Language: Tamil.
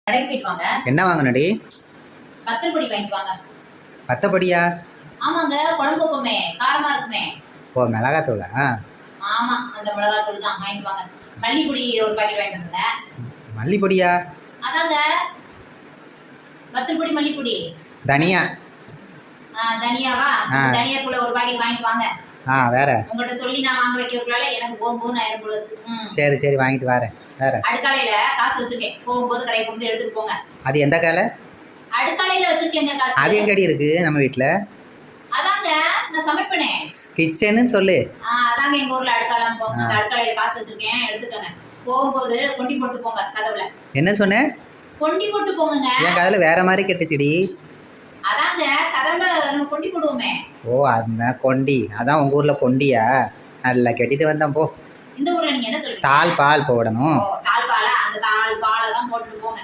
கடைக்கு போயிட்டு வாங்க. என்ன வாங்கணுடி? வத்தல் பொடி வாங்கிட்டு வாங்க. வத்தப்பொடியா? ஆமாங்க, குழம்பு வைப்போமே, காரமா இருக்குமே. ஓ, மிளகாத்தூளா? ஆமா, அந்த மிளகாத்தூள் தான் வாங்கிட்டு வாங்க. மல்லிப்பொடி ஒரு பாக்கெட் வாங்கிட்டு வந்தேன். மல்லிப்பொடியா? அதாங்க வத்தல் பொடி, மல்லிப்பொடி. தனியா? தனியாவா? தனியா தூளை ஒரு பாக்கெட் வாங்கிட்டு வாங்க. வேற உங்கள்கிட்ட சொல்லி நான் வாங்க வைக்கிறதுக்குள்ளால எனக்கு போகும்போது ஆயிரம் போல இருக்கு. சரி சரி, வாங்கிட்டு வரேன். வேற அடுக்காலையில காசு வச்சிருக்கேன், போகும்போது கடைக்கு வந்து எடுத்துட்டு போங்க. அது எந்த காலை? அடுக்காலையில வச்சிருக்கேங்க காசு. அது எங்கடி இருக்கு நம்ம வீட்டில்? அதாங்க நான் சமைப்பேனே. கிச்சன்னு சொல்லு. அதாங்க எங்க ஊர்ல அடுக்காலம் போங்க. அந்த அடுக்காலையில காசு வச்சிருக்கேன், எடுத்துக்கங்க. போகும்போது கொண்டி போட்டு போங்க கதவுல. என்ன சொன்ன? கொண்டி போட்டு போங்க. என் கதவுல வேற மாதிரி கெட்டுச்சுடி. அதாங்க கதவுல நம்ம கொண்டி போடுவோமே. ஓ, அந்த கொண்டி. அதான் உங்க ஊர்ல கொண்டியா? நல்லா கெட்டிட்டு வந்தேன் போ. இந்த ஊர்ல நீங்க என்ன சொல்றீங்க? தால் பால் போடணும். தால் பாலா? அந்த தால் பாலை தான் போட்டுட்டு போங்க.